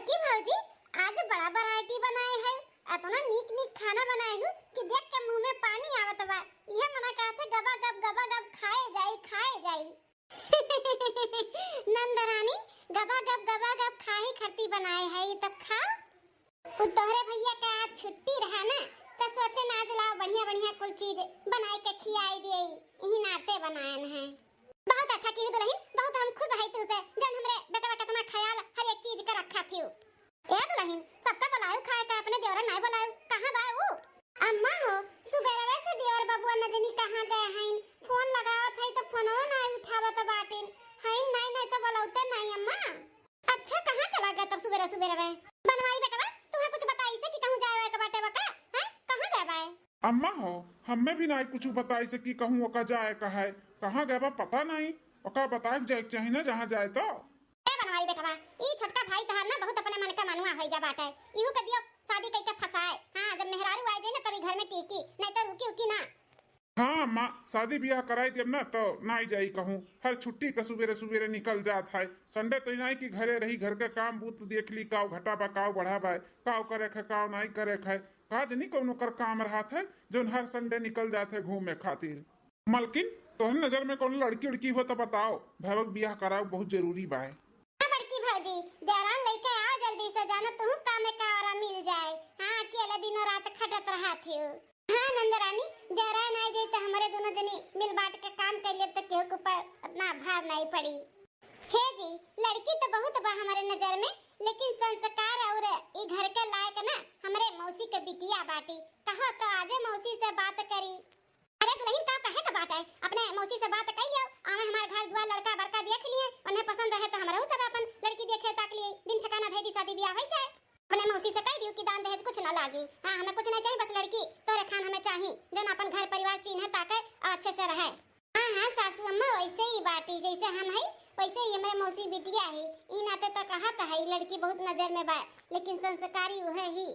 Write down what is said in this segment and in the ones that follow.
बड़की भौजी आज बड़ा वैरायटी बनाए है। इतना नीक नीक खाना बनाए हूँ कि देख के मुंह में पानी आवत बा। यह मना कहते गबा गब खाए जाई नंदरानी गबा गब खाए खट्टी बनाए है तब खाओ। तोहरे भैया का आज छुट्टी रहा ना तो सोचे ना आज लाओ बढ़िया बढ़िया कुल चीज बनाए के खिलाई दे। यही नाते बनाए हैं। बहुत अच्छा की दुल्हन, बहुत हम खुश है तुझसे जन हमरे बेटा का कितना ख्याल हर एक चीज का रखा थियो। ए दुल्हन सबका बुलायो खाए का अपने देवरा नहीं बुलायो। कहां बा वो? अम्मा हो सुबेरे से देवर बबुआ न जनी कहां गए हैं। फोन लगावत है तो फोनो ना उठावत बाटिन है। नहीं तो बुलाउते नहीं अम्मा। अच्छा कहां चला गया तब सुबेरे बनवाई बेटा तुम्हें कुछ बताई से कि कहूं जाए का बाटे बका हैं? कहां गए बा? अम्मा हो हमें भी नहीं कुछ बताई से कि कहूं ओका जाए का है। कहां गए बा पता नहीं। ओका बताए जाए चाहिए ना जहां जाए तो। बनवाई बेटा ई छोटका भाई तहार ना बहुत अपने मन का मनुआ होई जा बाटे। इहू के दियो शादी कई के फसाए। हां जब मेहरारू आ जाए ना तभी घर में टिकी नहीं तो रुकी ना। हाँ अम्मा शादी ब्याह कराई देब ना तो नहीं जाई कहूं। हर छुट्टी का सुबेरे निकल जात है। संडे तो नहीं कि घरे रही घर के काम बूत देख ली काव घटा बा काव बढ़ा बा काव करे खे काव नहीं करे खे काज नहीं कौनो कर काम रहा है जो हर संडे निकल जाते घूमे खातिर। मलकिन तोहर नजर में कौन लड़की उड़की हो तो बताओ भैवक ब्याह कराओ बहुत जरूरी बा। बड़की भौजी देरान लेके आओ जल्दी से जाना तुम काम में का आराम मिल जाए। हां अकेले दिनों रात खटत रहा थी। हां नंदरानी देरान आ जाए तो हमारे दोनों जनी मिल बांट के काम कर ले तो केहू के ऊपर इतना भार नहीं पड़ी। हे जी लड़की तो बहुत बा हमारे नजर में लेकिन संस्कार और ई घर के लायक ना हमारे मौसी के बिटिया बाटी। कहो तो आजे मौसी से बात करी। अरे दुल्हन का कहे का बात है अपने मौसी से बात कर लियो। आवे हमारे घर दुआ लड़का बड़का देख लिए उन्हें पसंद रहे तो हमरा सब अपन लड़की देखे ताक लिए दिन ठिकाना भेदी शादी ब्याह हो जाए। अपने मौसी से कह दियो कि दान दहेज कुछ ना लागी। हां हमें कुछ नहीं चाहिए बस लड़की तोरे खान हमें चाहिए जन अपन घर परिवार चिन्ह ताके अच्छे से रहे। हां सासू अम्मा वैसे ही बाटी जैसे हम है वैसे ही हमारे मौसी बिटिया है। ई नाते तो कहा था है लड़की बहुत नजर में बा लेकिन संस्कारी है ही।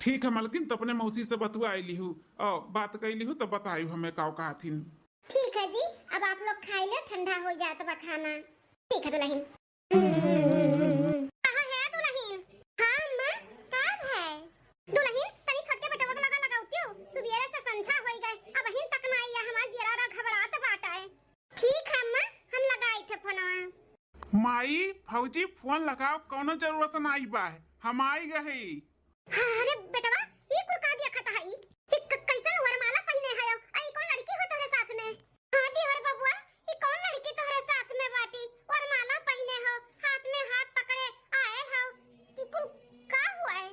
ठीक है मलकिन तो अपने मौसी से बतुआ लिहू और बात कर लिहू तो बतायू हमें काव कहा थी। ठीक है जी अब आप लोग खाई ले ठंडा हो जाता बा खाना। ठीक है दुल्हन। कहां है दुल्हन? हां अम्मा कब है दुल्हन? तनी छोटके बेटवा को लगा लगाउतियो सुबेरे से संझा होई गए अब हिन तक ना आइया हमार जरा घबरात बाटा है। ठीक है अम्मा हम लगाई थे फोनवा। माई फौजी फोन लगाओ कोनो जरूरत नहीं बा हम आई गए। अरे बेटवा ये कुल का दिया खाता है ई कैसन वरमाला पहने है आई कौन लड़की हो तोरे साथ में? हां देवर बबुआ ई कौन लड़की तोरे साथ में बाटी वरमाला पहने हो हाथ में हाथ पकड़े आए हो कि कुल का हुआ है?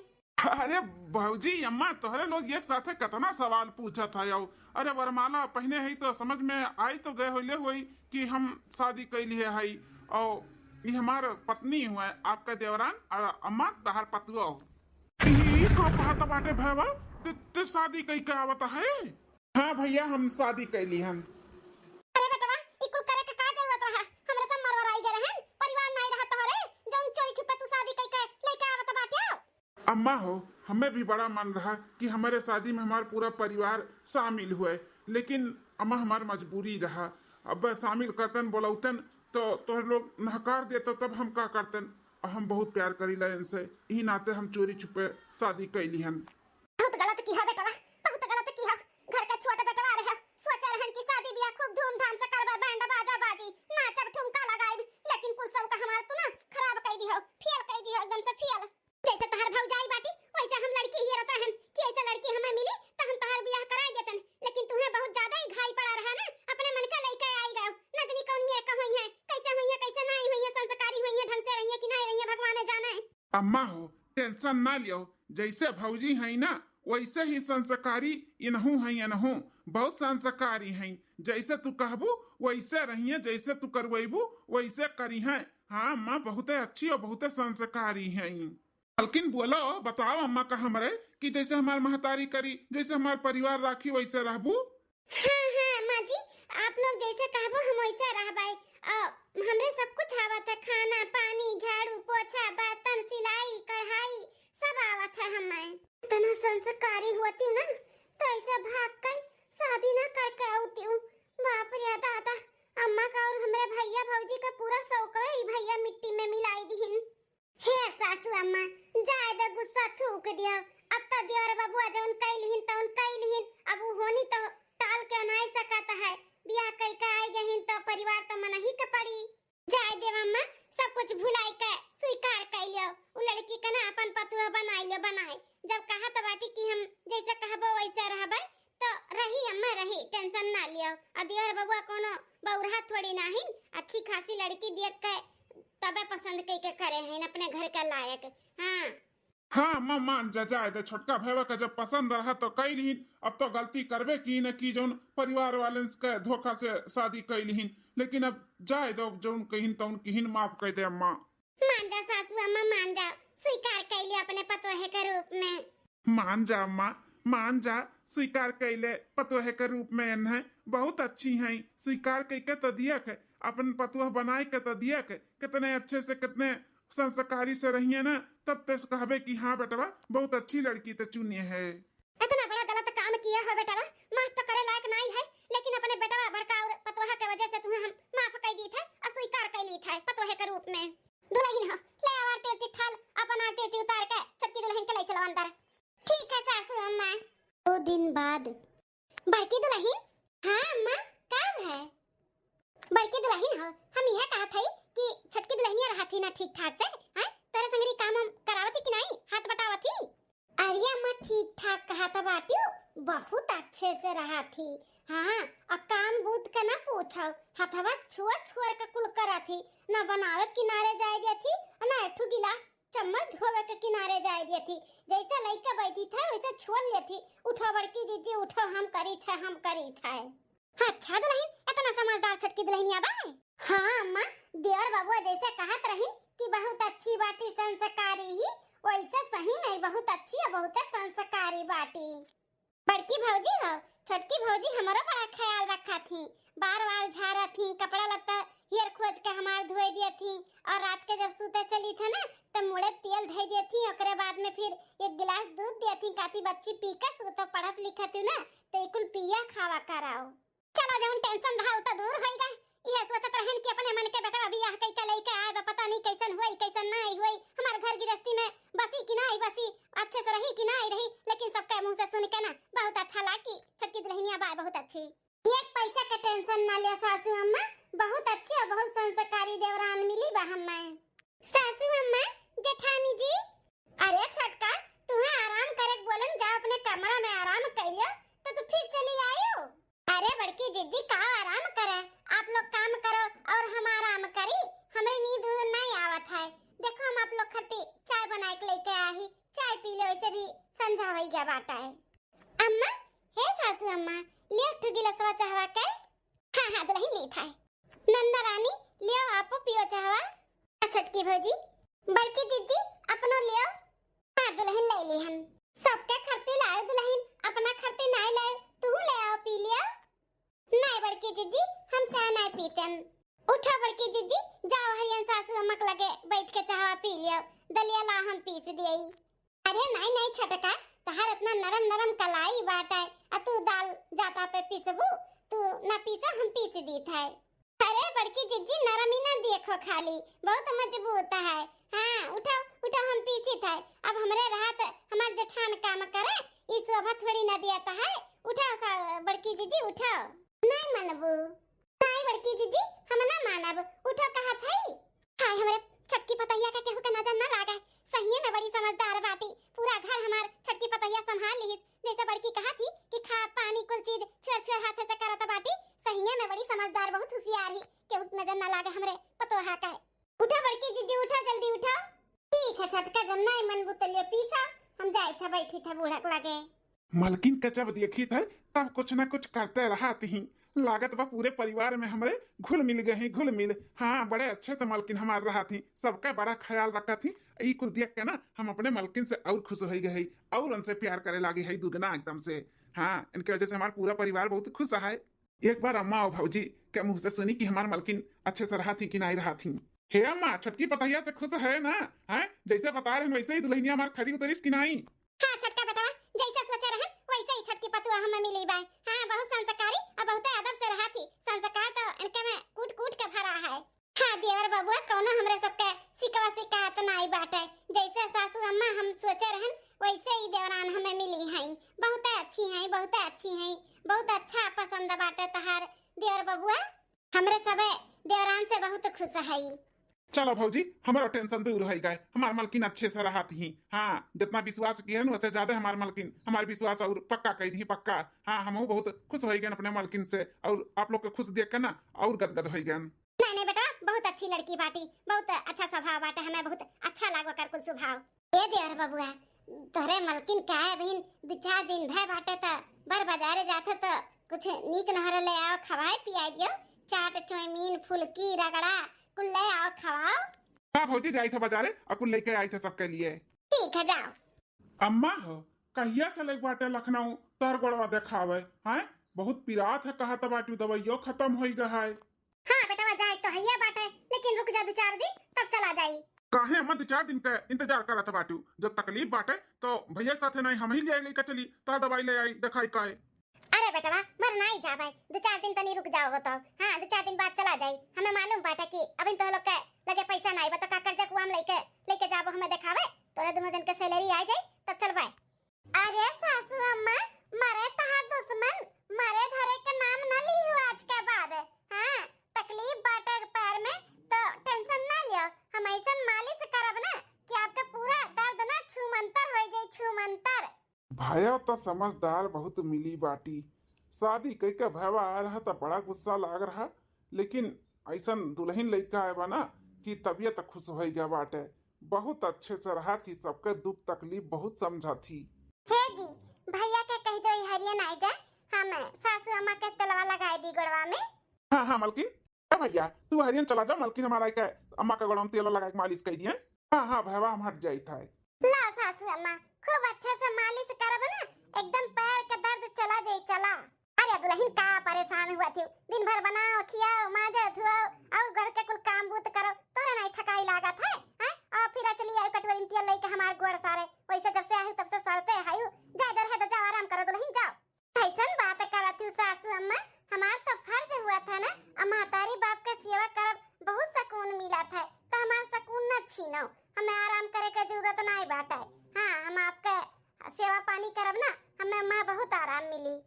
अरे भौजी अम्मा तोहरे लोग एक साथ कितना सवाल पूछा था यो। अरे वरमाला पहने है तो समझ में आई तो गए होले हुई कि हम शादी कैली है और ये हमार पत्नी हुआ आपका देवरान और अम्मा तहार पतुआ हो। को कहता बाटे भैया ते शादी कई के आवता है? हाँ भैया हम शादी कैली हन। अरे बेटवा ई कुल करे के का जरूरत रहा? हमरे सब मरवराई गए रहन परिवार नहीं रहा तोहरे जौन चोरी छुपे तू शादी कई के लेके आवत बाटे। अम्मा हो हमें भी बड़ा मन रहा कि हमारे शादी में हमारा पूरा परिवार शामिल हुए लेकिन अम्मा हमार मजबूरी रहा। अब शामिल करतन बोलौतन तो तोहर लोग नहकार देता तब हम का करतन। हम बहुत प्यार करीला इनसे यही नाते हम चोरी छुपे शादी कैली हन। बहुत गलत किया बेटवा बहुत गलत किया। घर का छोटा बेटवा रहे सोचा रहन कि शादी ब्याह खूब धूमधाम से करबे बैंड बाजा बाजी नाचब ठुमका लगाइब लेकिन कुल सब का हमार तू ना खराब कई दी हो फेल कई दी हो एकदम से फेल। जैसे तहार भौजाई बाटी वैसे हम लड़की ही रहता हन कि ऐसे लड़की हमें मिली तो हम तहार ब्याह कराई देतन लेकिन तुम्हें बहुत ज्यादा ही घाई पड़ा रहा ना अपने मन का लेके आई गयो न जनी कौन मेरे का होई है कैसे होई है कैसे नहीं होई है संस्कारी होई है ढंग से रही है कि नहीं रही है भगवान जाने। अम्मा हो टेंशन ना लियो जैसे भौजी है ना वैसे ही संस्कारी इनहू है इनहू बहुत संस्कारी हैं। जैसे तू कहबू वैसे रहिए जैसे तू करवेबू वैसे करी है। हाँ अम्मा बहुत अच्छी और बहुत संस्कारी हैं। लेकिन बोलो बताओ अम्मा का हमरे कि जैसे हमारे महतारी करी जैसे हमारे परिवार राखी वैसे रहबू। हाँ हाँ अम्मा जी आप लोग जैसे कहबो हम वैसे रहबाई। हमरे सब कुछ आवत है खाना पानी झाड़ू पोछा बर्तन सिलाई कढ़ाई सब आवत है। हमें इतना संस्कारी होती हूँ ना तो ऐसे भाग कर शादी ना करके आती हूँ। बाप रे दादा अम्मा का और हमारे भैया भौजी का पूरा शौक है भैया मिट्टी में मिलाई दी। हे सास अम्मा जाए द गुस्सा थूक दिया। अब तो दियोर बबुआ जौन कैलिहिन तौन कैलिहिन, अब उ होनी तो टाल के नहीं सकता है। बियाह कई का आई गहिन तो परिवार तो मना ही के पड़ी। जाए देव अम्मा, सब कुछ भुलाई के स्वीकार कर लियो। उ लड़की के ना अपन पतुआ बनाई लियो बनाए। जब कहा तो बाटी कि हम जैसे कहबो वैसे रहबे तो रही अम्मा रही, टेंशन ना लियो। आ दियोर बबुआ कोनो बौरहा थोड़ी नाहिन, अच्छी खासी लड़की देख के तबे पसंद कई के करे हैं अपने घर के लायक। हाँ हाँ अम्मा मान जा, जाए दे। छोटका भैया का जब पसंद रहा तो कैलिहिन, अब तो गलती करबे की न की जौन परिवार वाले के धोखा से शादी कैलिहिन। लेकिन अब जाए दो, जौन कहिन तौन कहिन माफ कर दे अम्मा। मान जा सासू अम्मा, मान जा, स्वीकार कर लिया अपने पतोहे के रूप में। मान जा अम्मा, मान जा, स्वीकार कैले पतोहे के रूप में इन्हें बहुत अच्छी हैं। स्वीकार करके तो दिया के अपन पतोह बनाए के तो दिया के कितने अच्छे से कितने संस्कारी से रही है ना, तब तक कहबे कि हाँ बेटवा बहुत अच्छी लड़की तो चुनी है। इतना बड़ा गलत काम किया हो बेटा, माफ तो करे लायक नहीं है। लेकिन अपने बेटवा बड़का और पतोहा के वजह से तुम्हें हम माफ कर दी थे और स्वीकार कर ली थे पतोहे के रूप में। दुल्हन हो, ले आरती उरती थाल अपन आरती उरती उतार के छोटकी दुल्हन के ले चलो अंदर। ठीक है सासू अम्मा। 2 दिन बाद बड़की दुल्हन। हाँ अम्मा, काम है बड़की दुल्हन हो। हम यह कहा थे कि छोटकी दुल्हनिया रहा थी ना ठीक ठाक से, हैं? तेरे संगरी काम हम करावती कि नहीं, हाथ बटावती? अरे अम्मा ठीक ठाक कहा था बाटियो, बहुत अच्छे से रहा थी। हाँ और काम बूथ का ना पूछो, हथवा छुआ छुआ का कुल करा थी। ना बनावे किनारे जाए दी थी और ना एठू गिलास चम्मच धोवे के किनारे जाए दी थी। जैसे लइका बैठी था वैसे छोड़ ली थी। उठो बड़की जीजी उठो, हम करी थे हम करी थे। अच्छा दुल्हन, इतना समझदार छोटकी दुल्हनिया बा। हाँ अम्मा, देवर बाबू जैसे कहत रही कि बहुत अच्छी बाटी संस्कारी ही, वैसे सही में बहुत अच्छी और बहुत संस्कारी बाटी। बड़की भौजी हो, छोटकी भौजी हमारा बड़ा ख्याल रखा थी। बार-बार झाड़ा थी, कपड़ा लत्ता हेर खोज के हमार धोए दिया थी। और रात के जब सूते चली थे ना तो मुड़े तेल धई दिया थी। ओकरे बाद में फिर 1 गिलास दूध दिया थी, काती बच्ची पी के सूते पढ़त लिखत ना तो इकुल पिया खावा कराओ। चलो जौन टेंशन रहा तो दूर होई गए। यह सोचत रहन कि अपने मन के बेटा बियाह कई के लई के आए बा, पता नहीं कैसन होई कैसन नहीं होई, हमार घर गृहस्थी में बसी कि नहीं बसी, अच्छे से रही कि नहीं रही। लेकिन सबके मुंह से सुन के ना बहुत अच्छा लगी। छोटकी दुल्हनिया बा बहुत अच्छी। एक पैसा का टेंशन ना लिया सासू अम्मा, बहुत अच्छी और बहुत संस्कारी देवरान मिली बा हमें। सासू अम्मा, जेठानी जी। अरे छोटका, तुम्हें आराम करे बोलन, जा अपने कमरा में आराम कर लियो तो फिर चली आयो। अरे बड़की जिज्जी का आराम करे, आप लोग काम करो और हम आराम करी। हमें नींद नहीं आवत है। देखो हम आप लोग खट्टी चाय बना के लेके आई, चाय पी लो, वैसे भी संझा हो गया बाटा है। अम्मा, हे सासू अम्मा, लियो 2 गिलास चाहवा के। हाँ हाँ दुल्हन ली था। नंदा रानी लियो आप पियो चाहवा। छोटकी भौजी, बड़की जिज्जी अपनो लियो। हाँ दुल्हन ले ली हम। सबके खर्चे लाए दुल्हन, अपना खर्चे नहीं लाए, तू ले आओ पी लिया। नहीं बड़की जिज्जी, हम चाय नहीं पीते। उठो बड़की जिज्जी, जाओ हरियन सासू अम्मा के लगे बैठ के चाय पी लियो, दलिया ला हम पीस दियई। अरे नहीं नहीं छोटका, तहार इतना नरम नरम कलाई बाटा है, आ तू दाल जाता पे पीसबू, तू ना पीसा हम पीस दी था। अरे बड़की जिज्जी नरम ही ना देखो, खाली बहुत मजबूत है। हाँ उठो उठो, हम पीसी था। अब हमरे रात हमार जेठान काम करे, ई शोभा थोड़ी ना दिया है। उठो बड़की जिज्जी उठो। नहीं मानबू, नहीं बड़की जिज्जी हम ना मानब, उठो कहा थई। हाय हमरे छटकी पतैया के केहू के नजर ना लागे, सही में बड़ी समझदार बाटी। पूरा घर हमार छटकी पतैया संभाल ली। जैसे बड़की कहा थी कि खा पानी कुल चीज छुआ हाथ से करत बाटी, सही में बड़ी समझदार बहुत होशियार ही, केहू के नजर ना लागे हमरे पतोहा का। उठो बड़की जिज्जी उठो, जल्दी उठो। ठीक है छटका, जब नहीं मन बुतलियो पीसा, हम जाए था बैठी था बूढ़क लगे। मलकिन का जब देखी था तब कुछ ना कुछ करते रहा थी। लागत बा पूरे परिवार में हमारे घुल मिल गए हैं, घुल मिल। हाँ बड़े अच्छे से मलकिन हमार रहा थी, सबका बड़ा ख्याल रखा थी। यही कुल देख के ना हम अपने मलकिन से और खुश हो गए और उनसे प्यार करे लागे है दुगना एकदम से। हाँ इनके वजह से हमारा पूरा परिवार बहुत खुश है। एक बार अम्मा और भौजी के मुंह से सुनी कि हमार मलकिन अच्छे से रहा थी कि नहीं रहा थी। हे अम्मा, छटकी पतैया से खुश है ना? है जैसे बता रहे हैं वैसे ही दुल्हनिया हमार खड़ी उतरिस कि नहीं? हाँ छटका बेटा, जैसे सोचे रहे वैसे ही छटकी पतुआ हमें मिली बाई। हाँ बहुत संस्कारी और बहुत अदब से रहा थी। संस्कार तो इनके में कूट कूट के भरा है। हाँ देवर बबुआ, कौनो हमरे सबके सिकवा शिकायत नहीं बाटे। जैसे सासू अम्मा हम सोचे रहन वैसे ही देवरान हमें मिली हैं। बहुत अच्छी हैं, बहुत अच्छी हैं, बहुत अच्छा पसंद बाटे तहार देवर बबुआ। हमरे सबे देवरान से बहुत खुश है। चलो भौजी, हमारा टेंशन दूर हो गए। हमार मलकिन अच्छे से रहा थी। हाँ, जितना विश्वास किया ना उससे ज्यादा हमार मलकिन हमारे विश्वास और पक्का कही थी, पक्का। हाँ, हम बहुत खुश हो गए अपने मलकिन से, और आप लोग को खुश देख कर ना और गदगद हो गए। नहीं नहीं बेटा, बहुत अच्छी लड़की बाटी, बहुत अच्छा स्वभाव बाटे, हमें बहुत अच्छा लागो कर कुल स्वभाव। ए देवर बबुआ, तोरे मलकिन का है बहन, 2-4 दिन भय बाटे त बर बाजारे जाथे त कुछ नीक नहर ले आओ, खवाए पियाई दियो, चाट चौमीन फुलकी रगड़ा कुल ले आओ खवाओ। हाँ भौजी, जाई थे बाजारे और कुल लेके आई थे सबके लिए। ठीक है, जाओ। अम्मा हो, कहिया चले बाटे लखनऊ तर गोड़वा देखावे? हैं, बहुत पिरात है, कहा बाटी दवाइयो खत्म हो गया है। हाँ बेटा जाए तो हैया बाटे, लेकिन रुक जा 2-4 दिन तब चला जाई। काहे अम्मा 2-4 दिन का इंतजार करत बाटू? जब तकलीफ बाटे तो भैया के साथे नहीं हम ही ले आई का चली, तो दवाई ले आई देखाई काहे। अरे बेटा मर नहीं जा भाई, 2-4 दिन तनी रुक जाओ तो। हाँ, 2-4 दिन बाद चला जाई। हमें मालूम बाटे कि अभी तो लोग के लगे पैसा नहीं बता, का कर्जा कुआम लेके जाबो हमें देखावे, तोरे दोनों जन के सैलरी आ जाए तब चलबे। अरे सासू अम्मा, मरे तहार दुश्मन मरे धरे के नाम न लीहू आज के बाद। हां, तकलीफ बाटे पैर में तो टेंशन ना लियो, हम ऐसन मालिश करब ना कि आपका पूरा दर्द ना छूमंतर हो जाए, छूमंतर। भैया तो समझदार बहुत मिली बाटी। शादी कई के भैया आ रहा तो बड़ा गुस्सा लाग रहा, लेकिन ऐसा दुल्हन लड़का आए ना कि तबीयत खुश हो गया बाटे। बहुत अच्छे से रहा थी, सबके दुख तकलीफ बहुत समझा थी। हे जी, भैया के कह दो हरियन आ जा, हम सासू अम्मा के तलवा लगाए दी गोड़वा में। हाँ हाँ मलकिन, भैया तू हरियन चला जा, मलकिन हमारा के अम्मा का गोड़ा में तेल लगा के मालिश कर दिए। हाँ हाँ भैया, हम हट जाई था। ला सासू अम्मा, खूब अच्छे से मालिश करब ना, एकदम पैर का दर्द चला जाए, चला। अरे दुल्हन का परेशान हुआ थी, दिन भर बनाओ खियाओ माजे धुआओ और घर के कुल काम बूत करो, तोरे नहीं थकाई लागत है? हैं? और फिर चली आई कटोरी में तेल लेके हमार गोड़ सारे, वैसे जब से आई तब से सड़ते हायू। जा इधर है तो जाओ आराम करो दुल्हन, जाओ। कैसन बात करत हूँ सासू अम्मा, हमार तो फर्ज हुआ था ना, महतारी बाप के सेवा करब, बहुत सुकून मिला था, तो हमार सुकून न छीनो, हमें आराम करे के जरूरत नहीं बाटे। हाँ, हम आपके सेवा पानी करब ना, हमें माँ बहुत आराम मिली।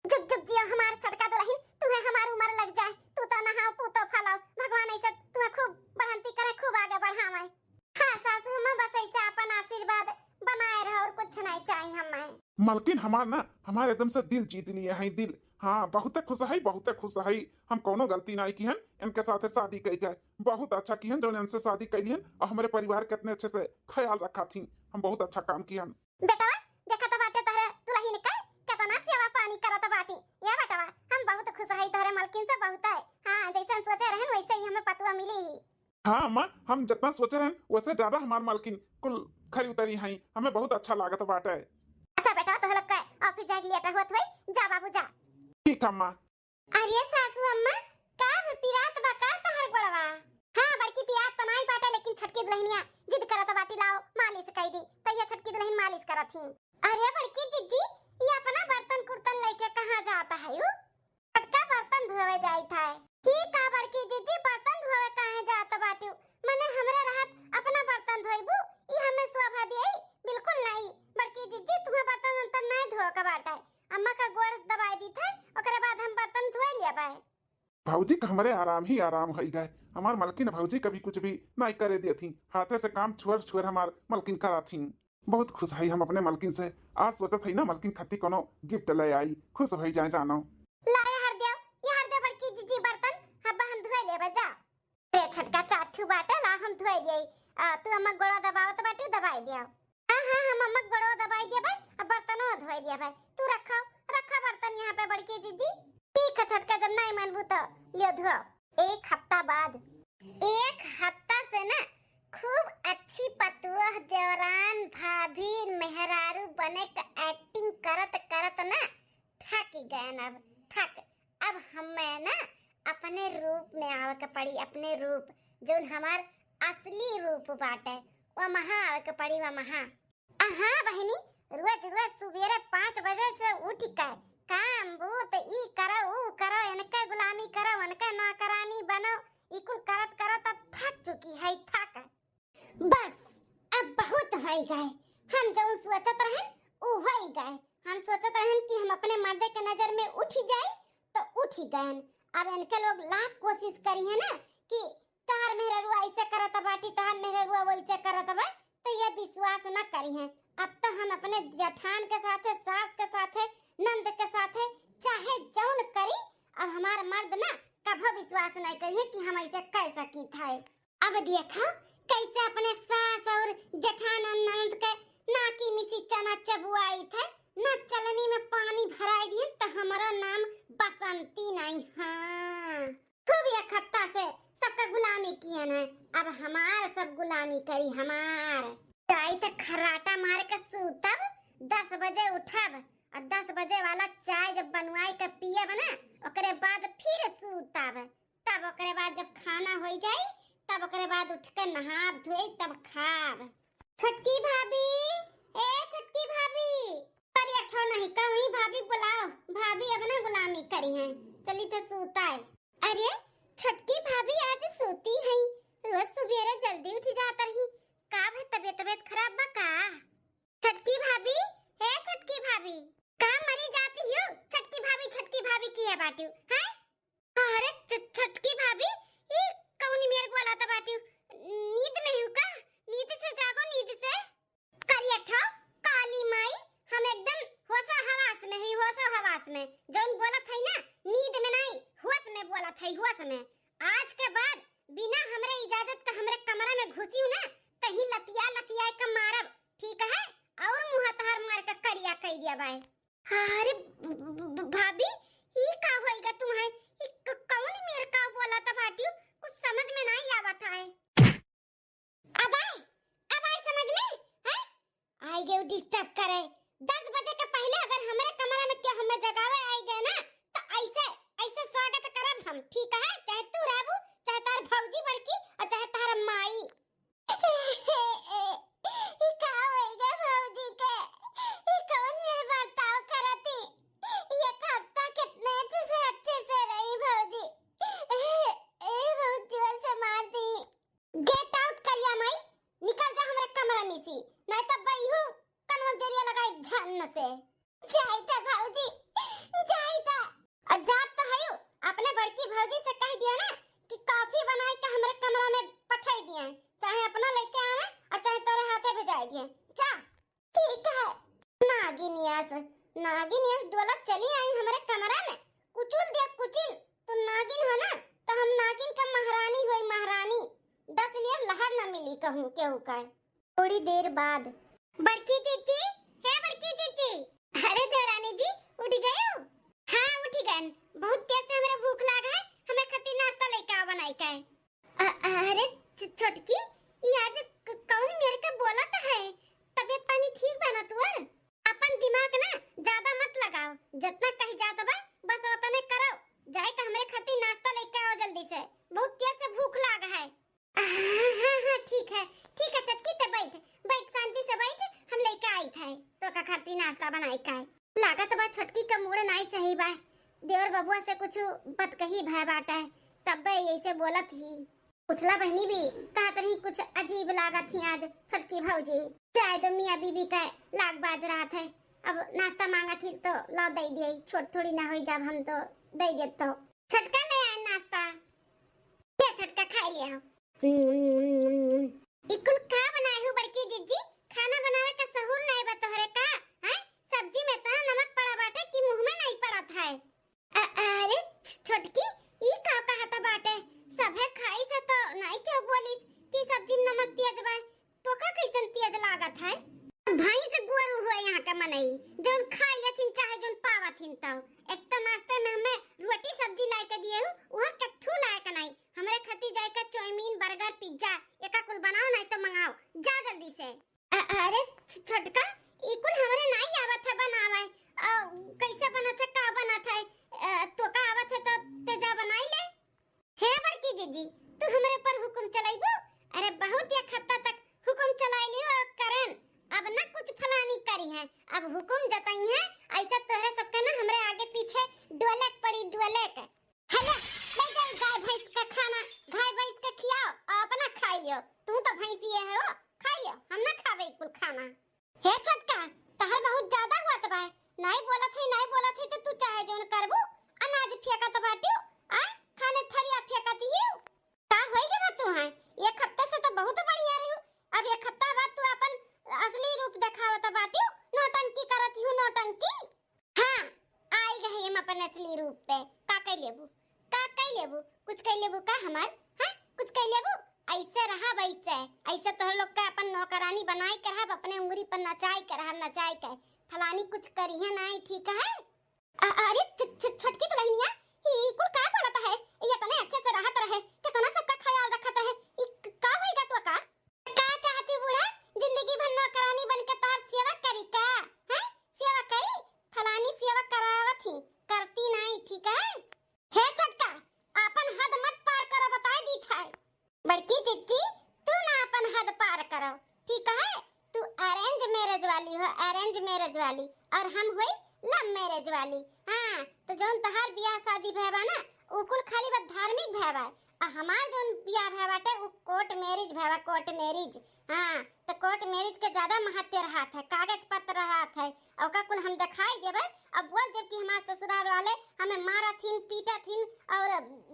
जब जब जिया हमार छोटका दुल्हन, तुम्हें हमार उम्र लग जाए, तू तो नहाओ तू तो फलाओ, भगवान ऐसे तुम्हें खूब बढ़ंती करे, खूब आगे बढ़ावे। हाँ सासू अम्मा, बस ऐसे अपन आशीर्वाद बनाए रहो और कुछ नहीं चाहिए हमें। मलकिन हमार ना, हमारे एकदम से दिल जीत लिए हैं, दिल। हाँ, बहुत खुश है, बहुत खुश है। हम कोनो गलती नहीं की हन, इनके साथ शादी कई गए, बहुत अच्छा की हन जो इनसे शादी कई हन, और हमारे परिवार के इतने अच्छे से ख्याल रखा थी। हम बहुत अच्छा काम किया। बेटा देखा तो बाटे तोरे दुल्हन का कितना सेवा पानी करत बाटी। ये बेटा हम बहुत खुश है तोरे मलकिन से, बहुत है। हाँ, जैसे सोचे रहन वैसे ही हमें पतवा मिली। हाँ अम्मा, हम जितना सोचे रहे वैसे ज्यादा हमार मालकिन कुल खरी उतरी हैं, हमें बहुत अच्छा लागत बाटे। अच्छा बेटा, तो लोग का ऑफिस जाए लेट होत होई, जा बाबू जा। ठीक अम्मा। अरे सासू अम्मा, का पिरात बका तहर गोड़वा? हाँ, बड़की पिरात तो नहीं बाटे, लेकिन छटकी दुल्हनिया जिद करत बाटी लाओ मालिश कई दी, तैया छटकी दुल्हन मालिश करत थी। अरे बड़की जिज्जी, ये अपना बर्तन कुर्तन लेके कहां जाता है यू? छटका बर्तन धोवे जाई था। की का बड़की जिज्जी, बर्तन धोवे काहे जात बाटी? मने हमरे रहत अपना बर्तन धोइबू, ई हमें शोभा देई? बिल्कुल नहीं बड़की जिज्जी, तुम्हें बर्तन अंतर नहीं धो के बाटे, अम्मा का गोड़ दबाई दी थे, ओकरे बाद हम बर्तन धोए लेबे। भौजी का हमारे आराम ही आराम हो गए। हमार मलकिन भौजी कभी कुछ भी नहीं करे दी थी, हाथे से काम छुअर छुअर हमार मलकिन करा थी। बहुत खुश है हम अपने मलकिन से। आज सोचत है ना मलकिन खाती कोनो गिफ्ट ले आई, खुश हो जाए जानो। लाए हर दे बड़की जिज्जी बर्तन, हब्बा हम धोए लेबे, जा। ए छटका चाठू बाटे, ला हम धोए देई। तू अम्मा गोड़ा दबावत बाटी, दबाई दिया। हां हां, हम अम्मा गोड़ा दबाई देबे, अब बर्तनों धोए देबे। तू रखा बर्तन यहाँ पे बड़की जिज्जी। ठीक है छटका, जब नहीं मानबू तो ले धो। एक हफ्ता बाद, एक हफ्ता से ना खूब अच्छी पतुआ देवरान भाभी मेहरारू बने का एक्टिंग करत ना थक गए। अब थक, अब हमें ना अपने रूप में आवे के पड़ी, अपने रूप जो हमार असली रूप बाटे वो महा आवे के पड़ी, वो महा। हाँ बहनी, रोज रोज सुबेरे 5 बजे से उठ के काम बूत ई करो ऊ करो, इनके गुलामी करो, इनके नौकरानी बनो, ई कुल करत करत अब थक चुकी है, थक। बस अब भई गए। हम जो सोचत रहन उ भई गए। हम सोचत रहन कि हम अपने मर्दे के नजर में उठ जाए तो उठ ही गए। अब इनके लोग लाख कोशिश करी है ना कि तहार मेहरुआ ऐसे करत बाटी, तहार मेहरुआ वैसे करत बा, तो ये विश्वास न करी है। अब तो हम अपने जेठान के साथे, सास के साथे, नंद के साथे चाहे जौन करी, अब हमार मर्द ना कभी विश्वास नहीं करिए कि हम ऐसे कर सकी थे। अब देखो कैसे अपने सास और जेठान और ननद के नाकी मिसी चना चबुआई थे, न चलनी में पानी भराई दिए तो हमारा नाम बसंती नहीं। हाँ खूब ये खत्ता से सबका गुलामी किए न, अब हमार सब गुलामी करी हमार। चाय तो खराटा मार के सूतब, 10 बजे उठब और 10 बजे वाला चाय जब बनवाई के पियब ना, ओकरे बाद फिर सूतब। तब ओकरे बाद जब खाना हो जाए तब ओकरे बाद उठ के नहा धोए तब खाब। छोटकी भाभी, ए छोटकी भाभी, पर ये ठो नहीं कहीं भाभी बुलाओ, भाभी अब ना गुलामी करी है, चली तो सूताए। अरे छोटकी भाभी आज सोती हैं, रोज सुबेरे जल्दी उठ जाता रही, का है तबीयत खराब बा का? छोटकी भाभी, हे छोटकी भाभी, का मरी जाती हो? छोटकी भाभी की है बाटू, हैं? अरे छोटकी भाभी, ये कौन मेरे को बोला था बाटू? नींद में हूँ का? नींद से जागो, नींद से। करिया ठो, काली माई, हम एकदम होशो हवास में ही, होशो हवास में। जौन बोला था ना, नींद में नहीं, होश में बोला था, होश में। आज के बाद बिना हमरे इजाजत का हमरे कमरा में घुसी ना, तही लतिया के मारब, ठीक है? और मुंह तहार मार के करिया कह दिया बाय। अरे भाभी, ये का होएगा तुम्हारे? कौन मेरे का बोला था भाटियो? कुछ समझ में नहीं आवत है। अब आए समझ में, हैं? आई गए डिस्टर्ब करे। 10 बजे के पहले अगर हमारे कमरा में क्या हमें जगावे आई गए ना, तो ऐसे स्वागत करब हम, ठीक है? चाहे तू राबू, चाहे तार भौजी बड़की और चाहे तार माई। ई का होएगा भौजी के? ई कौन मेरे बर्ताव करती? ये हफ्ता कितने अच्छे से रही भौजी। बहुत जोर से मार दी। गेट आउट करिया माई, निकल जा हमारे कमरा में से, नहीं तो बैहू कनवा जरिया लगाई झन्न से। जाइता भौजी, जाइता। और जात तो हयो, अपने बड़की भौजी से कह दिया ना कि कॉफी बनाई के हमारे कमरा में पठाई दिए, चाहे अपना लेके आवे और चाहे तेरे हाथे भेजाई दिए। जा, ठीक है। नागिनियास डोला चली आई हमारे कमरा में, कुचल दिया कुचिल। तू नागिन हो ना, तो हम नागिन का महारानी होई, महारानी। 10 नियम लहर न मिली कहूं केहू का। थोड़ी देर बाद, बड़की चीची, है बड़की चीची। अरे देवरानी जी, उठ गए हो? हाँ उठ गए, बहुत तेज से हमें भूख लगा है, हमें खती नाश्ता लेके आओ बनाई का है। अरे छोटकी, ये आज कौन मेरे को बोला तो है? तबीयत पानी ठीक बना तुअर? अपन दिमाग ना ज्यादा मत लगाओ, जितना कही जाता बा बस उतने करो। जाए का हमारे खातिर नाश्ता लेके आओ जल्दी से, बहुत तेज से भूख लगा है। हाँ ठीक है चटकी ते बैठ शांति से बैठ, हम लेके आई थे तो का खातिर नाश्ता बनाई का है। लागत बा छोटकी का मूड नहीं सही बा, देवर बबुआ से कुछ बत कही भय बाटा है, तब ऐसे बोलत ही। उठला बहनी भी कहत रही कुछ अजीब लागत थी आज छोटकी भौजी। चाहे तो मियाँ बीबी का लाग बाज रहा था, अब नाश्ता मांगा थी तो ला दे दिए, छोट थोड़ी ना हो जब हम तो दे दे। तो छोटका ले आए नाश्ता, ये छोटका खा लिया। इकुल का बनाए हो बड़की जीजी? खाना बनावे का सहूर नहीं बा तोहरे का? हैं? सब्जी में तो नमक पड़ा बाटे कि मुंह में नहीं पड़ा था? अरे छोटकी, ई का कहता बाटे? सबे खाई से तो नहीं क्यों बोलिस कि सब्जी में नमक तेज बा? तो का कैसन तेज लागत है? भाई से गुरु हुआ यहाँ का मनई, जोन खाई लेथिन चाहे जोन पावथिन। तो एक तो नाश्ते में हमें रोटी सब्जी लाई के दिए हूँ, वह कट्ठू लाए का नहीं। हमरे खती जाए का चाउमीन बर्गर पिज्जा एका कुल बनाओ, नहीं तो मंगाओ, जाओ जल्दी से। अरे छोटका, ई कुल हमरे नहीं आवत है बनावे, कैसे बनत है का बनत है? तो का आवत है तो ते जा बनाई ले। हे बड़की जीजी, तू हमरे पर हुकुम चलाइबो? अरे बहुत या खत्ता तक हुकुम चलाइली और करन, अब ना कुछ फलानी करी है, अब हुकुम जताई है। ऐसा तोहरे सबके ना हमरे आगे पीछे डोलक पड़ी डोलक। हेलो, ले जाओ गाय भैंस का खाना, गाय भैंस का खिलाओ और अपना खा लियो। तू तो भैंसी है हो, खा लियो, हम ना खावे कुल खाना। हे छोटका, तहर बहुत ज्यादा हुआ तबा है। नहीं बोलत है तो तू चाहे जोन करबू अनाज फेंकत बाटियो आ खाने थरिया फेंकत ही का होई गे तू है। एक हफ्ते से तो बहुत बढ़िया रही। अब एक हफ्ता बाद तू अपन असली रूप दिखावत बाटियो, नौटंकी करत हूं नौटंकी। हां आई गए हम अपन असली रूप पे। का कह लेबू कुछ कह लेबू का हमार? हां कुछ कह लेबू? ऐसे रहा ऐसे तो लोग का अपन नौकरानी बनाई करहब, अपने उंगली पर नचाई कर फलानी कुछ करी है नहीं, ठीक है? अरे छोटकी दुल्हनिया ई कुल का बोलत है? ये तने अच्छे से रहत रहे, कितना सबका ख्याल रखत रहे। ई का होइगा तो का चाहती बूढ़ा? जिंदगी भर नौकरानी बन के तार सेवा करी का? हैं सेवा करी? फलानी सेवा करावत ही करती नहीं, ठीक है? हे छोटका, अपन हद मत पार करो, बता दी था। बड़की चिच्ची, तू ना अपन हद पार करो, ठीक है? तू अरेंज मैरिज वाली हो, अरेंज मैरिज वाली, और हम हुई लव मैरिज वाली। हां तो जोन तहार बियाह शादी भैबा ना ओ कुल खाली बस धार्मिक भैबा, और हमार जोन बियाह भैबाटे वो कोर्ट मैरिज भैबा, कोर्ट मैरिज। हां तो कोर्ट मैरिज के ज्यादा महत्व रहत है, कागज पत्र रहत है। और का कुल हम दिखाई देबे, अब बोल देब कि हमार ससुराल वाले हमें मारथिन पीटथिन और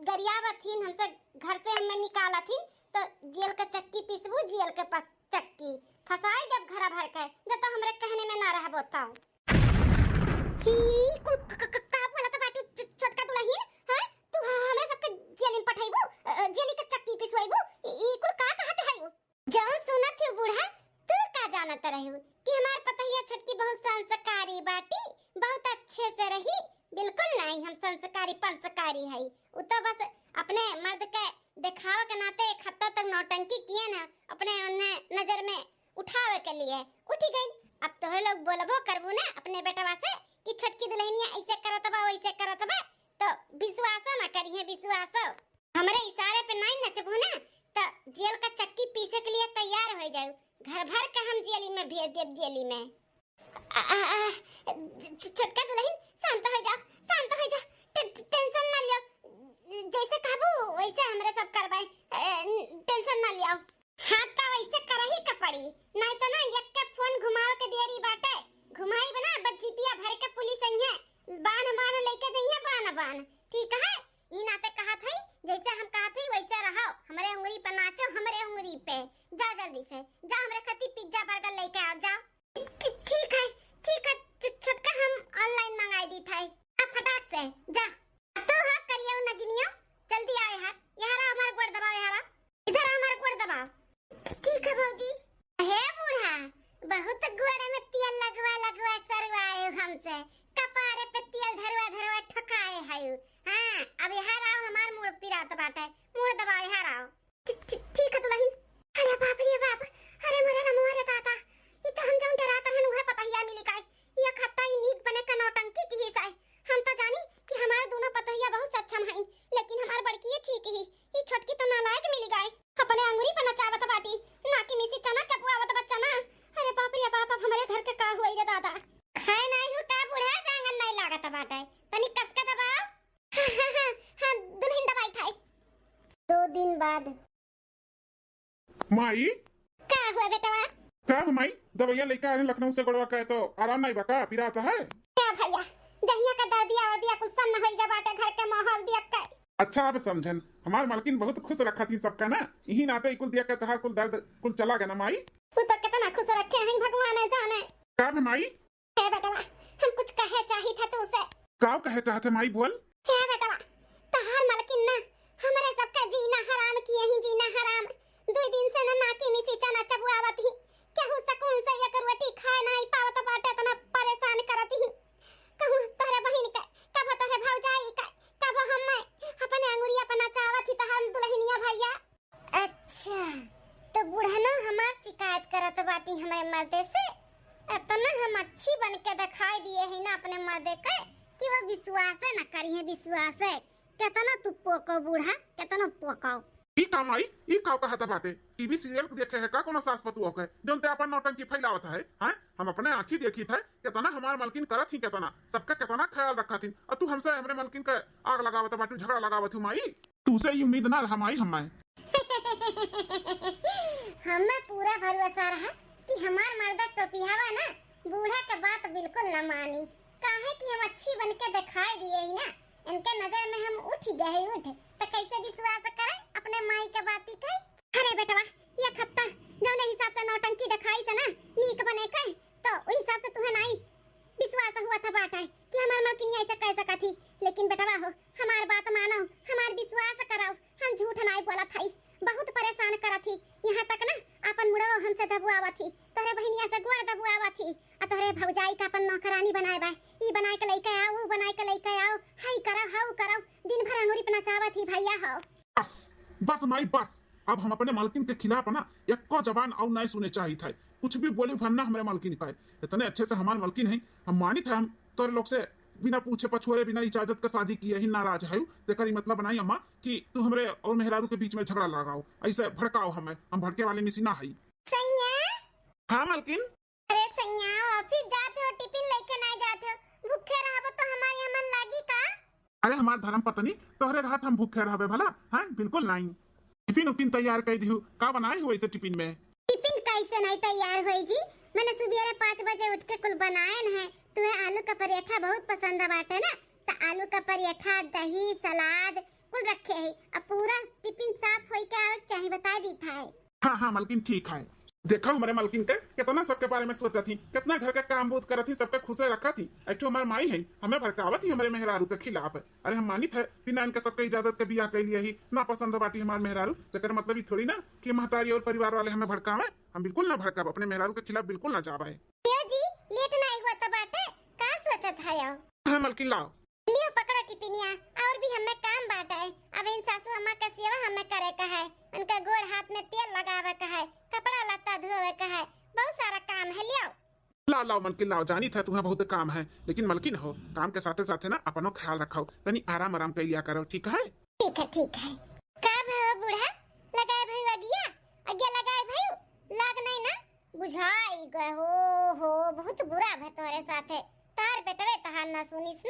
गरियावथिन, हमसे घर से हमें निकालथिन, तो जेल के चक्की पिसबू, जेल के पास चक्की फसाई जब घरा भर के, जब तो हमरे कहने में ना रहबो ताऊ। ही कुल का बोलत बाटू छोटका दुल्हन? हां तू हमरे सबके जेल में पठाइबू, जेली के चक्की पिसवाइबू? ई कुल का कहत है? जौन सुनत है बूढ़ा, तू का जानत रहू कि हमार पतैया छोटकी बहुत संस्कारी बाटी, बहुत अच्छे से रही? बिल्कुल नहीं, हम संस्कारी पंचकारी है। उ तो बस अपने मर्द के दिखावा के नाते एक हफ्ता तक नौटंकी किए ना, अपने उन्हें नजर में उठावे के लिए उठी गई। अब तो लोग बोलबो करबू ना अपने बेटवा से कि छोटकी दुल्हनिया ऐसे करत बा वैसे करत बा, तो विश्वास ना करिए, विश्वास हमरे इशारे पे नहीं नचबू ना तो जेल का चक्की पीसे के लिए तैयार हो जाऊ। घर भर के हम जेली में भेज देब, जेली में। छोटका दुल्हन शांत हो जाओ, शांत हो जाओ, टेंशन ना लियो, जैसे कहबू वैसे हमरे सब करबै, टेंशन ना लियो। हां तो वैसे करही के पड़ी, नहीं तो ना एक के फोन घुमाओ के देरी बाटे, घुमाई बना बजीपिया भर के पुलिस आई है, बान लेके जइए, बान ठीक है? ई नाते कहत है, जैसे हम कहत है वैसे रहो, हमरे उंगली पे नाचो, हमरे उंगली पे जा, जल्दी से जा, हमरे खातिर पिज्जा बर्गर लेके आओ, जाओ। ठीक है छोटका, हम ऑनलाइन मंगाई दी था, अब फटाक से जा। तू हां करियो नगिनियो, जल्दी आओ यार, यार हमार गोड़ दबाओ, यार इधर हमार गोड़ दबाओ। ठीक है भौजी। हे बूढ़ा, बहुत गोड़े में तेल लगवा सरवाए हमसे, कपारे पे तेल धरवा ठकाए है। हां अब यार आओ, हमार मुंह पिरात बाटे, मुंह दबाओ, यार आओ। ठीक है दुल्हन। अरे बाप रे बाप, अरे मोरे रमुआ रे दादा, ई तो हम जौन डरात रहन उहे पतहिया मिली काय। ये खत्ता ही नीक बने का नौटंकी की हिस्सा है। हम तो जानी कि हमारे दोनों पतहिया बहुत सक्षम हैं, लेकिन हमार बड़की ये ठीक ही, ये छोटकी तो नालायक मिल गई, अपने अंगुरी पर नचावत बाटी, नाकी में से चना चपुआवत बच्चा ना। अरे बाप रे बाप, अब हमारे घर के का होई रे दादा? खाए नहीं हूं का बूढ़ा, जांगन नहीं लागत बाटे, तनी कस के दबाओ। हां दुल्हन दवाई खाई। 2 दिन बाद माई का हुआ बेटवा? का माई दवाइयां लेके आने लखनऊ से गोड़वा का है तो आराम नहीं बका, पिराता है क्या भैया? दहिया का दर्दिया और दिया कुछ सन होइगा बाटे, घर के माहौल दिया का। अच्छा अब समझन, हमार मालकिन बहुत खुश रखा थी सबका ना, यही नाते कुल दिया के तहार कुल दर्द कुल चला गया ना माई। तू तो कितना खुश रखे हैं भगवान जाने। का माई? हे बेटवा, हम कुछ कहे चाही था तुझसे। का कहे चाहते माई, बोल। हे बेटवा, तहार मालकिन ना हमारे सबका जीना हराम किए ही, जीना हराम। 2 दिन से ना नाकी में से चना चबुआवत ही, केहू सकून से एक रोटी खाए नहीं पावत बाटे, तना परेशान करत ही। कहूं तोरे बहिन के, कब तोरे भौजाई के, कब हम अपने अंगुरिया पर नचावत ही, तो हम दुल्हनिया भैया। अच्छा तो बुढ़नो हमार शिकायत करत बाटी हमारे मर्दे से, इतना हम अच्छी बन के दिखाई दिए है ना अपने मर्दे के कि वो विश्वास न करिए, विश्वास है। कितना तू पोको बूढ़ा, कितना पोको। ई का माई, ई का कहता बाटे, टीवी सीरियल देखे है का कोनो सास पतुओ के जोन ते अपन नौटंकी फैलावत है? हैं हम अपने आंखी देखी थे कितना हमार मालकिन करत ही, कितना सबका कितना ख्याल रखा थी, और तू हमसे हमरे मालकिन के आग लगावत बाटू, झगड़ा लगावत हूं माई। तू से ये उम्मीद ना रहा माई हमें। हमें पूरा भरोसा रहा कि हमार मर्दा टोपियावा ना बूढ़ा के बात बिल्कुल न मानी। काहे कि हम अच्छी बन के दिखाई दिए ही ना, इनके नजर में हम उठ गए तो कैसे विश्वास करे अपने माई के बाती के। अरे बेटवा ये खत्ता जौन हिसाब से नौटंकी दिखाई से ना नीक बने के, तो उस हिसाब से तुम्हें नहीं विश्वास हुआ था बाटा कि हमार मलकिनी ऐसा कह सका थी। लेकिन बेटवा हो हमार बात मानो, हमार विश्वास कराओ, हम झूठ नहीं बोला थी। बहुत परेशान करा थी, यहाँ तक ना अपन मुड़ो हमसे दबुआवा थी, तोहरे बहनिया से गोड़ दबुआवा थी, आ तोहरे भौजाई का अपन नौकरानी बनाए बा, ई बनाए के लेके आओ, ऊ बनाए के लेके आओ, हाई करो हाउ करो, दिन भर अंगूरी पना चाहत थी भैया हो। बस बस माई बस, अब हम अपने मालकिन के खिलाफ ना एको जबान और नहीं सुने चाहिए था। कुछ भी बोली भरना हमारे मालकिन का है, इतने अच्छे से हमारे मालकिन है, हम मानी थे हम तोरे लोग से बिना पूछे पछोरे बिना इजाजत के शादी किए ही नाराज है। तेकर मतलब बनाई अम्मा कि तू हमरे और मेहरारू के बीच में झगड़ा लगाओ, ऐसे भड़काओ हमें, हम भड़के वाले मिसी ना है। सैया हाँ मालकिन। अरे सैया ऑफिस जाते हो टिफिन लेके नहीं जाते हो, भूखे रहबो तो हमारे यहाँ मन लागी का? अरे हमार धर्म पत्नी तोहरे रात हम भूखे रहबे भला? हाँ बिल्कुल नहीं। टिफिन उपिन तैयार कर दिहु, का बनाए हो ऐसे टिफिन में? टिफिन कैसे नहीं तैयार होई जी, मैंने सुबह 5 बजे उठ के कुल बनाए है। तुम्हें आलू का पराठा बहुत पसंद बाटे ना, तो आलू का पराठा दही सलाद कुल रखे है, अब पूरा टिफिन साफ होई के आवे चाहिए बता दी था। हाँ हाँ मालकिन ठीक है। देखा हमारे मालकिन के कितना सबके बारे में सोचा थी, कितना घर के काम बूत करती, सबके खुशे रखा थी। ऐठो हमारे माई है हमें भड़कावत ही हमारे मेहरारू के खिलाफ। अरे हम मानी थे बिना इनके सबके इजाजत के बियाह कर लिया ही ना पसंद बाटी हमारे मेहरारू, तो मतलब ही थोड़ी ना कि महतारी और परिवार वाले हमें भड़कावे। हम बिल्कुल ना भड़काव, अपने मेहरारू के खिलाफ बिल्कुल ना जावे। जी लेट नहीं हुआ तो बाटे का सोचत है? हाँ मालकिन लाओ लियो पकड़ो टिफिनिया, और भी हमें काम बाटा है। अब इन सासू अम्मा का सेवा हमें करे का है, उनका गोड़ हाथ में तेल लगावे का है, कपड़ा लत्ता धोवे का है, बहुत सारा काम है। लियो लाओ लाओ मालकिन लाओ, जानी था तुम्हें बहुत काम है, लेकिन मालकिन हो काम के साथे साथे ना अपनो ख्याल रखो, तनी आराम आराम कर लिया करो, ठीक है? ठीक है ठीक है। का भयो बूढ़ा लगाए भयो अगिया, अगिया लगाए भयो लाग नहीं ना बुझाई गए हो बहुत बुरा भे तोरे साथे। तार बेटवे तहार ना सुनिस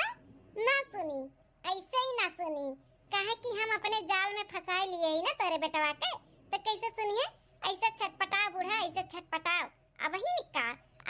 ना सुनी, ऐसे ही ना सुनी, काहे कि हम अपने जाल में फंसाए लिए ही ना तोरे बेटवा के, तो कैसे सुनिए? ऐसे छटपटाओ बूढ़ा, ऐसे छटपटाओ, अब ही निका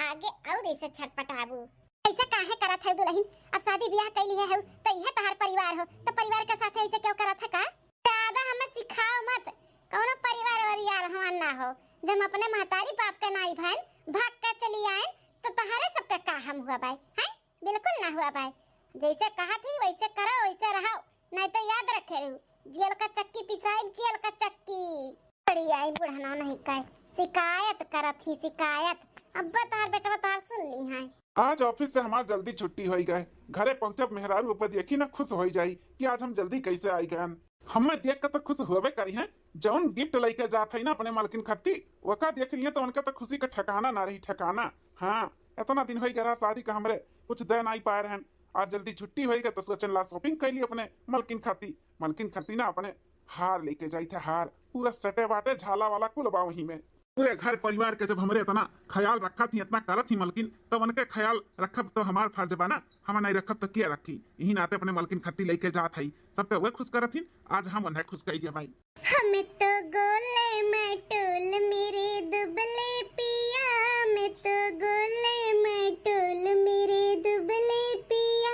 आगे और ऐसे छटपटाबू। ऐसे काहे करत है दुल्हन? अब शादी ब्याह कैली है तो यह तहार परिवार हो, तो परिवार के साथ ऐसे क्यों करत है का? ज्यादा हमें सिखाओ मत, कौनो परिवार वरियार हमार ना हो। जब अपने महतारी बाप के नाई बहन भाग के चली आए तो तहारे सब पे का हम हुआ भाई? हैं बिल्कुल ना हुआ भाई, जैसे कहा थी वैसे करो वैसे रहो, नहीं तो याद रखे रहू जेल का चक्की पिसाई, जेल का चक्की। बड़ी आई बुढ़ाना नहीं कहे शिकायत करत थी शिकायत। अब तार बेटा तार सुन ली है। आज ऑफिस से हमार जल्दी छुट्टी हो गए, घरे पहुंचब मेहरारू ऊपर देखी ना खुश हो जाई कि आज हम जल्दी कैसे आई गए। हमें देख के तो खुश हुए करी है, जौन गिफ्ट लेके जात है ना अपने मालकिन खत्ती वका देख लिए तो उनका तो खुशी का ठिकाना ना रही ठिकाना। हाँ इतना दिन हो गया शादी का, हमरे कुछ दे नहीं पाए रहे, आज जल्दी छुट्टी हो गई तो सोचन ला शॉपिंग कर ली अपने मालकिन खत्ती ना अपने हार लेके जाई थे, हार पूरा सटे बाटे झाला वाला कुल बा वहीं में। पूरे घर परिवार के जब हमरे इतना ख्याल रखा थी, इतना करत थी मालकिन, तब उनके ख्याल रखब तो हमार फर्ज बना, हम नहीं रखब तो क्या रखी। यही नाते अपने मालकिन खत्ती लेके जात है, सब पे वे खुश करत थी, आज हम उन्हें खुश कर दिया भाई। हमें तो गोले मटोल मेरे दुबले पिया, मैं तो गोले मटोल मेरे दुबले पिया,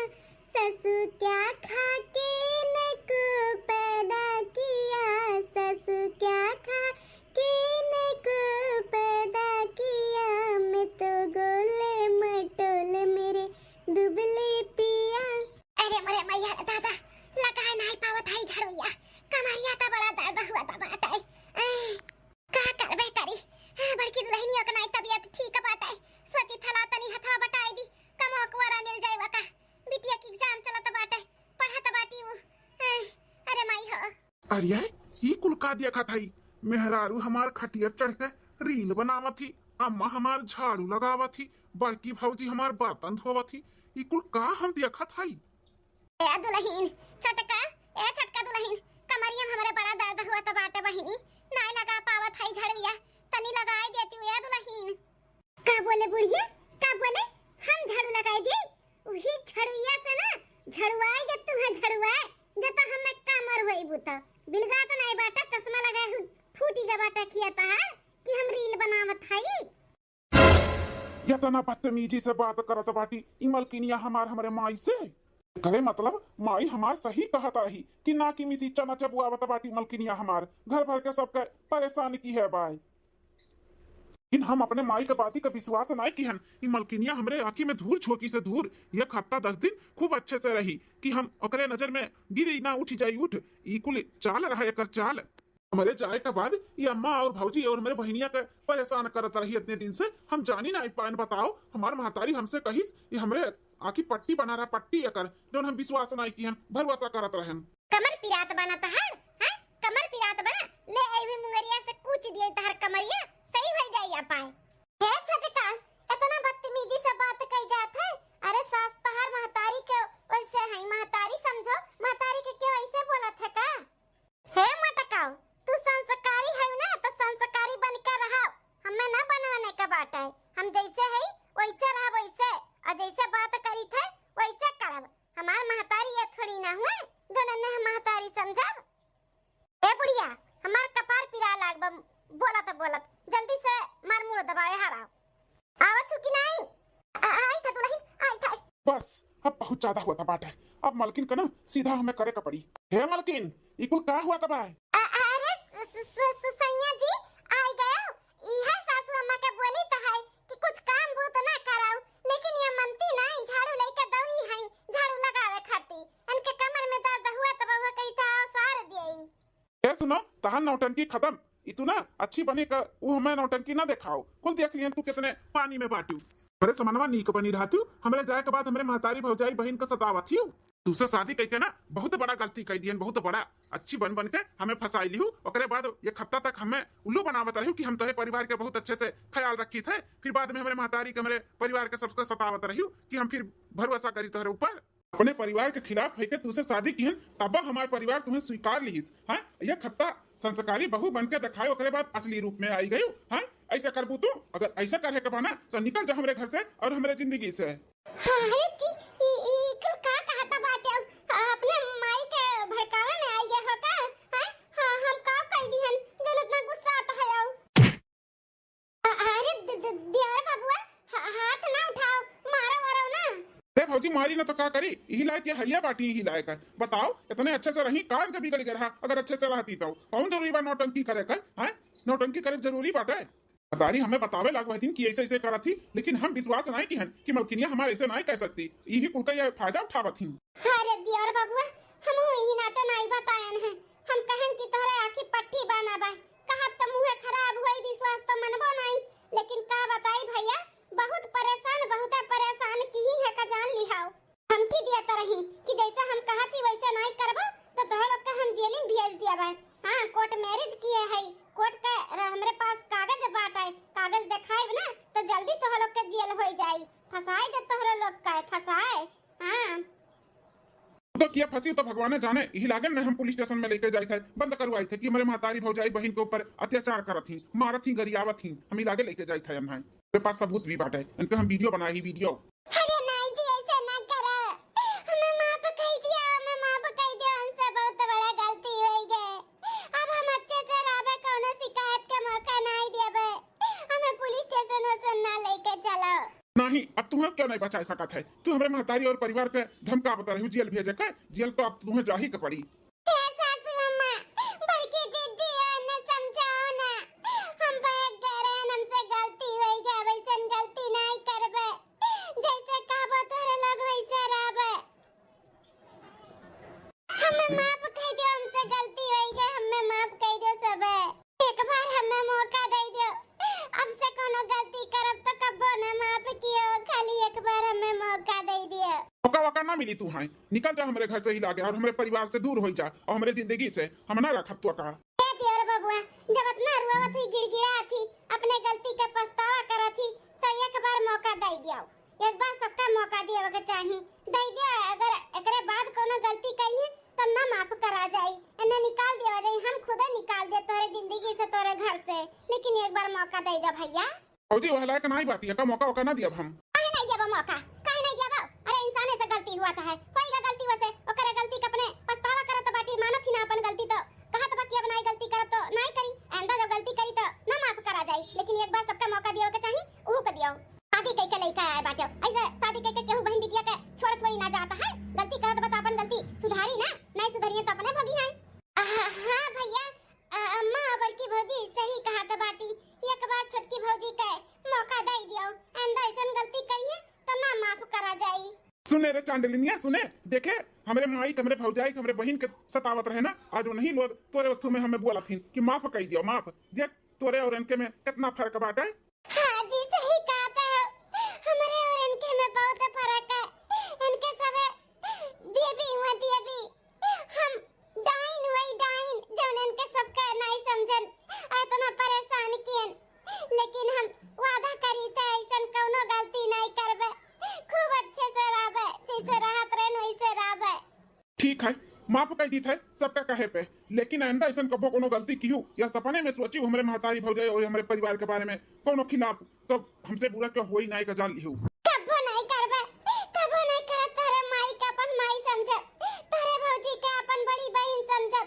ससु क्या खा के नको पैदा किया, ससु क्या खा के नको पैदा किया, मैं तो गोले मटोल मेरे दुबले पिया। अरे मरे मैया दादा लगा नहीं पावत है झड़ुया, कमरिया तो बड़ा दर्द हुआ था बात है, का करबे करी। बड़की दुल्हनिया के नहीं तबीयत ठीक बात है, सोची थला तनी हथा बटाई दी कमो कुवारा मिल जाएगा का, बिटिया की एग्जाम चलत बाटे पढ़त बाटी वो। अरे माई हो अरे ये कुल का देखा था, मेहरारू हमार खटिया चढ़ के रील बनावत थी, अम्मा हमार झाड़ू लगावत थी, बड़की भौजी हमार बर्तन धोवत थी, ये कुल का हम देखा था। ए दुल्हन छोटका दुल्हन कमरिया में हमारे बड़ा दर्द हुआ था बाटे बहिनी, नहीं लगा पावत है झड़िया, तनी लगाई देती हूँ दुल्हन। का बोले बुढ़िया का बोले? हम झाड़ू लगाई दी, वही झड़ुया से ना झड़ुआई दे तुम्हें झड़ुआए जता हमें कामर होई बुता बिलगा तो नहीं बाटा, चश्मा लगाए फूटी का बाटा किया था कि हम रील बनावत हई। या तना बदतमीजी से बात करत बाटी ई मलकिनिया हमरे माई से करे मतलब माई हमार सही कहता रही कि ना कि मिसी चना चबुआवत बाटी मलकिनिया हमार घर भर के सबके परेशान की है बाय। लेकिन हम अपने माई के बाती का विश्वास नहीं की हन। ई मलकिनिया हमरे आंखी में धूल छोकी से दूर एक हफ्ता 10 दिन खूब अच्छे से रही कि हम ओकरे नजर में गिरी ना उठ जाई उठ। ई कुल चाल रहा एकर चाल। हमारे जाए के बाद ये अम्मा और भौजी और मेरे बहनिया के परेशान करत रही इतने दिन से हम जानी ना पान। बताओ हमार महतारी हमसे कहिस ये हमरे आखी पट्टी बना रहा पट्टी एकर जो हम विश्वास नहीं की हन भरोसा करत रहन। कमर पिरात बना तहार हां कमर पिरात बना ले आईवी मुंगरिया से कुछ दिए तहार कमरिया सही हो जाई आ पाए। हे छोटे काल इतना बदतमीजी से बात कई जात है। अरे सास तहार महतारी के वैसे है महतारी समझो महतारी के क्यों ऐसे बोलत है का। हे मटकाओ तू संस्कारी है ना तो संस्कारी बनकर रहो हमें ना बनाने का बात है। हम जैसे है वैसे रह वैसे और जैसे बात करी थे वैसे करब। हमार महतारी ये थोड़ी ना हुए दोनों ने हम महतारी समझब। ए बुढ़िया हमार कपार पिरा लाग बोलत जल्दी से मार मुड़ दबाए हराओ आवत कि नहीं आई था दुल्हन आई था। बस अब बहुत ज्यादा हुआ था बात है। अब मलकिन का ना सीधा हमें करे का पड़ी। हे मलकिन ई कुल का हुआ था बाय। अरे सैया जी आई गए इहा सासू अम्मा के बोली त है कि कुछ काम भूत ना कराओ लेकिन ये मनती नहीं झाड़ू लेके दौड़ी है झाड़ू लगावे खाती इनके कमर में दर्द हुआ तब वो कही था सार देई। ए सुनो तहां नौटंकी खत्म इतु ना अच्छी बनी का वो हमें नौटंकी ना दिखाओ। कुल देख लियन तू कितने पानी में बाटू मेरे समनवा नीक बनी रहा तू हमरे जाए के बाद हमरे महतारी भौजाई बहन का सतावत थी तुसे शादी कई के ना बहुत बड़ा गलती कई दियन बहुत बड़ा अच्छी बन के हमें फंसाई लिहू। ओकरे बाद एक हफ्ता तक हमें उल्लू बनावत रही कि हम तोरे परिवार के बहुत अच्छे से ख्याल रखी थे। फिर बाद में हमारे महतारी के हमारे परिवार के सबसे सतावत रही कि हम फिर भरोसा करी तोहरे ऊपर। अपने परिवार के खिलाफ है के तुसे शादी की तब हमारे परिवार तुम्हें स्वीकार ली है। एक हफ्ता संस्कारी बहू बन के दिखाए ओकरे बाद असली रूप में आई गई है। ऐसा करबू तू अगर ऐसा करे के बाना तो निकल जा हमारे घर से और हमारे जिंदगी से। अरे जी ई का कहता बात है अपने माई के भड़कावे में आई गए हो का हैं। हां हम का कह दिहन जन इतना गुस्सा आता है। अरे दियार बाबूआ हाथ ना उठाओ मारो मारो ना। ए भौजी मारी ना तो क्या करी यही लायक ये हइया बाटी यही लायक है। बताओ इतने अच्छे से रही कान कभी गली रहा अगर अच्छे से रहती तो कौन जरूरी बा नौटंकी करे कर हैं। नौटंकी करे जरूरी बात है। दादी हमें बतावे लागो दिन कि ऐसे ऐसे करा थी लेकिन हम विश्वास नहीं की हन कि मलकिनिया हमारे ऐसे नहीं कह सकती यही कुल का ये फायदा उठावत थी। अरे दियार बाबूआ हम ही नाते नहीं बतायन है हम कहन कि तोरे आखी पट्टी बना बा कहा त मुंह खराब होई विश्वास तो मनबो नहीं लेकिन का बताई भैया बहुत परेशान की ही है का जान लिहाओ। हम की दिया त रही कि जैसा हम कहा थी वैसा नहीं करबो तो तोहरा लोग का हम जेल में भेज दिया बा। हां कोर्ट मैरिज किए है कोर्ट का हमरे पास कागज बाट है कागज दिखाएब ना तो जल्दी तोहरा लोग के जेल हो जाई फसाए दे तोहरा लोग का फसाए। हां तो किया फंसी तो भगवान जाने यही लागन में हम पुलिस स्टेशन में लेके जाए थे बंद करवाई थे कि हमारे महतारी भौजाई बहन के ऊपर अत्याचार करत थी मारत थी गरियावत थी हम ही लागे लेके जाए थे। हम मेरे पास सबूत भी बाटे इनके हम वीडियो बनाए ही वीडियो। अरे नहीं जी ऐसे ना करो हमें माफ कह दिया हमसे बहुत बड़ा गलती हो गई। अब हम अच्छे से रहबे कोनो शिकायत का मौका नहीं देबे हमें पुलिस स्टेशन से ना लेके चलो। नहीं अब तुम्हें क्यों नहीं बचा सकत है तू हमारे महतारी और परिवार के धमका बता रही जेल भेजे के जेल तो अब तुम्हें जा ही के पड़ी। सासू अम्मा बड़की दीदी ने समझाओ ना हम बैग गए हमसे गलती हो गई वैसन गलती नहीं करबे जैसे कहबो तोरे लोग वैसे रहबे हमें माफ कह दो हमसे गलती हो गई हमें माफ कह दो सब एक बार हमें मौका दे दो अब से कोनो गलती करब तो कबो ना माफ कियो खाली एक बार हमें मौका दे दियो। मौका वका ना मिली तू है निकल जा हमारे घर से ही लागे और हमारे परिवार से दूर हो जा और हमारे जिंदगी से हम ना रखब तो का। ए दियार बाबूआ जब इतना रुआ थी गिड़गिड़ा थी अपने गलती का पछतावा करा थी तो एक बार मौका दे दियो एक बार सबका मौका दियो के चाहिए दे दियो अगर एकरे बाद कोनो गलती करी तो ना माफ करा जाई इन्हें निकाल दिया जाई हम खुद निकाल दे तोरे जिंदगी से तोरे घर से लेकिन एक बार मौका दे दो भैया। फौजी वह लायक नहीं बाती का मौका वका ना दिया हम काहे नहीं देबो मौका काहे नहीं देबो। अरे इंसान से गलती हुआ था है कोई का गलती वसे ओकरे गलती के अपने पछतावा करत बाटी मानत ही ना अपन गलती तो कहत बा कि अब नहीं गलती करत तो नहीं करी आंदा जो गलती करी तो ना माफ करा जाई लेकिन एक बार सबका मौका दियो के चाहिए वो के दियो शादी लइका आए बाटे। ऐसे शादी करके केहू बहन बिटिया के छोड़ थोड़ी ना जाता है। गलती करत बता अपन गलती सुधारी ना, नहीं सुधरिए तो अपने भोगी है। हां भैया, अम्मा बड़की भौजी सही कहा त बाटी। एक बार छोटकी भौजी के मौका दे दियो, अंदर ऐसन गलती करिए तो ना माफ करा जाई। सुने रे चांडलिनिया, सुने देखे हमरे माई हमरे भौजाई हमरे बहन के सतावत रहे ना, आज वो नहीं लोग तोरे उथु में हमें बोला थी कि माफ कर दियो, माफ। देख तोरे और इनके में कितना फर्क बाटे। हां जी सही कहा था, हमारे और इनके में बहुत फर्क है। इनके सब देवी हुआ देवी, हम डाइन हुई डाइन, जौन इनके सबका नहीं समझन, इतना परेशान कियन। लेकिन हम वादा करी थे ऐसन कोनो गलती नहीं करबे, खूब अच्छे से रहबे, जैसे रहत रहन वैसे रहबे। ठीक है, माफ कर दी थे सबका कहे पे, लेकिन आइंदा ऐसा कबो कोनो गलती की हो या सपने में सोची हमारे महतारी भौजाई और हमारे परिवार के बारे में कोनो खिलाफ, तो हमसे बुरा क्यों होई नहीं का जान लियो। कबो नहीं करबे, कबो नहीं करत। तारे माई का अपन माई समझब, तारे भौजी के अपन बड़ी बहन समझब,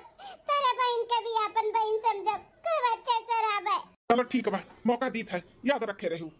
तारे बहन के भी अपन बहन समझब, खूब अच्छे से रहबे। चलो ठीक है भाई, मौका दी था, याद रखे रहू।